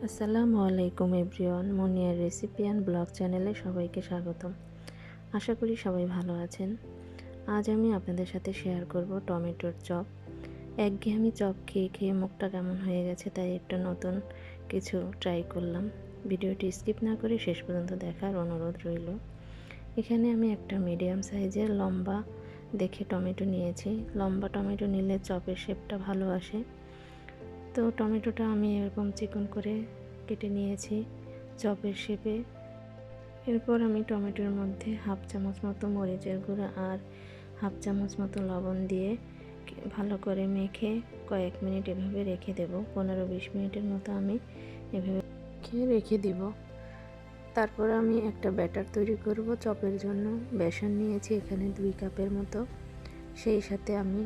আসসালামু আলাইকুম everyone, meunière recipe and blog চ্যানেলে সবাইকে স্বাগতম। আশা করি সবাই ভালো আছেন। আজ আমি আপনাদের সাথে শেয়ার করব টমেটোর চপ। একঘেয়েমি চপ খেয়ে খেয়ে মুখটা কেমন হয়ে গেছে, তাই একটা নতুন কিছু ট্রাই করলাম। ভিডিওটি স্কিপ না করে শেষ পর্যন্ত দেখার অনুরোধ রইল। এখানে আমি একটা মিডিয়াম সাইজের লম্বা দেখে টমেটো নিয়েছি। লম্বা টমেটো নিলে চপের শেপটা ভালো আসে। তো টমেটোটা আমি এরকম চিকন করে কেটে নিয়েছি চপের শেপে। এরপর আমি টমেটোর মধ্যে হাফ চামচ মতো মরিচের গুঁড়া আর হাফ চামচ মতো লবণ দিয়ে ভালো করে মেখে কয়েক মিনিট এভাবে রেখে দেব। 15-20 মিনিটের মতো আমি এভাবে রেখে দিব। তারপর আমি একটা ব্যাটার তৈরি করব চপের জন্য। বেসন নিয়েছি এখানে 2 কাপের মতো, সেই সাথে আমি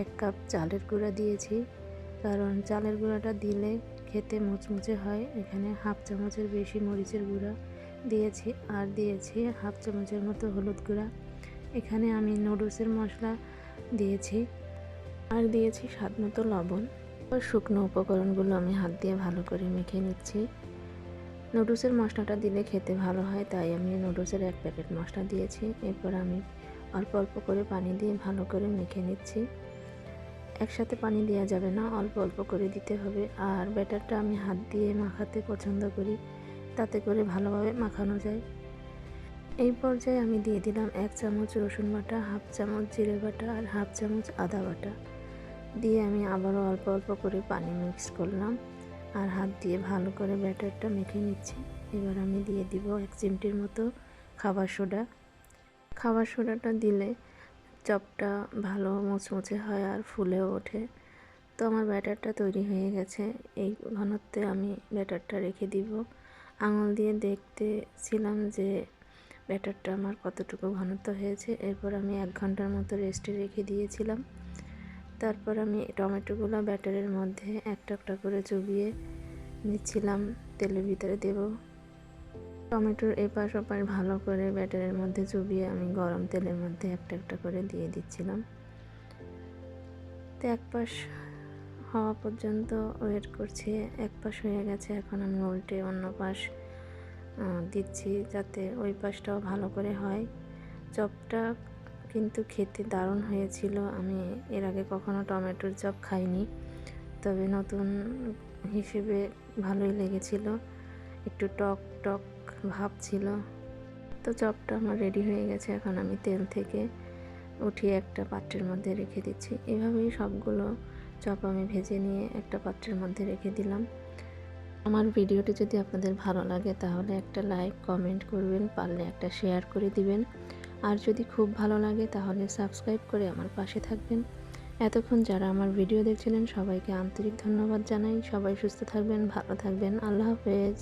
1 কাপ চালের গুঁড়া দিয়েছি, কারণ চালের গুঁড়াটা দিলে খেতে মুচমুচে হয়। এখানে হাফ চামচের বেশি মরিচের গুঁড়া দিয়েছি আর দিয়েছি হাফ চামচের মতো হলুদ গুঁড়া। এখানে আমি নুডলসের মশলা দিয়েছি আর দিয়েছি স্বাদ মতো লবণ। শুকনো উপকরণগুলো আমি হাত দিয়ে ভালো করে মেখে নিচ্ছি। নুডলসের মশলাটা দিলে খেতে ভালো হয়, তাই আমি নুডলসের 1 প্যাকেট মশলা দিয়েছি। এরপর আমি অল্প অল্প করে পানি দিয়ে ভালো করে মেখে নিচ্ছি। একসাথে পানি দেওয়া যাবে না, অল্প অল্প করে দিতে হবে। আর ব্যাটারটা আমি হাত দিয়ে মাখাতে পছন্দ করি, তাতে করে ভালোভাবে মাখানো যায়। এই পর্যায়ে আমি দিয়ে দিলাম 1 চামচ রসুন বাটা, হাফ চামচ জিরে বাটা আর হাফ চামচ আদা বাটা দিয়ে আমি আবারও অল্প অল্প করে পানি মিক্স করলাম আর হাত দিয়ে ভালো করে ব্যাটারটা মেখে নিচ্ছি। এবার আমি দিয়ে দিব 1 চিমটির মতো খাবার সোডা। খাবার সোডাটা দিলে চপটা ভালো মুচমুচে হয় আর ফুলেও ওঠে। তো আমার ব্যাটারটা তৈরি হয়ে গেছে। এই ঘনত্বে আমি ব্যাটারটা রেখে দিব। আঙুল দিয়ে দেখতেছিলাম যে ব্যাটারটা আমার কতটুকু ঘনত্ব হয়েছে। এরপর আমি 1 ঘন্টার মতো রেস্টে রেখে দিয়েছিলাম। তারপর আমি টমেটোগুলো ব্যাটারের মধ্যে একটা একটা করে চুবিয়ে নিচ্ছিলাম, তেলের ভিতরে দেব। টমেটোর এপাশ ওপাশ ভালো করে ব্যাটারের মধ্যে চুবিয়ে আমি গরম তেলের মধ্যে একটা একটা করে দিয়ে দিচ্ছিলাম। তো এক পাশ হওয়া পর্যন্ত ওয়েট করছি। এক পাশ হয়ে গেছে, এখন আমি উল্টে অন্য পাশ দিচ্ছি যাতে ওই পাশটাও ভালো করে হয়। চপটা কিন্তু খেতে দারুণ হয়েছিল। আমি এর আগে কখনো টমেটোর চপ খাইনি, তবে নতুন হিসেবে ভালোই লেগেছিল। একটু টক টক ভাব ছিল। তো চপটা আমার রেডি হয়ে গেছে। এখন আমি তেল থেকে উঠিয়ে একটা পাত্রের মধ্যে রেখে দিচ্ছি। এভাবেই সবগুলো চপ আমি ভেজে নিয়ে একটা পাত্রের মধ্যে রেখে দিলাম। আমার ভিডিওটি যদি আপনাদের ভালো লাগে তাহলে একটা লাইক কমেন্ট করবেন, পারলে একটা শেয়ার করে দিবেন। আর যদি খুব ভালো লাগে তাহলে সাবস্ক্রাইব করে আমার পাশে থাকবেন। এতক্ষণ যারা আমার ভিডিও দেখছিলেন সবাইকে আন্তরিক ধন্যবাদ জানাই। সবাই সুস্থ থাকবেন, ভালো থাকবেন। আল্লাহ হাফেজ।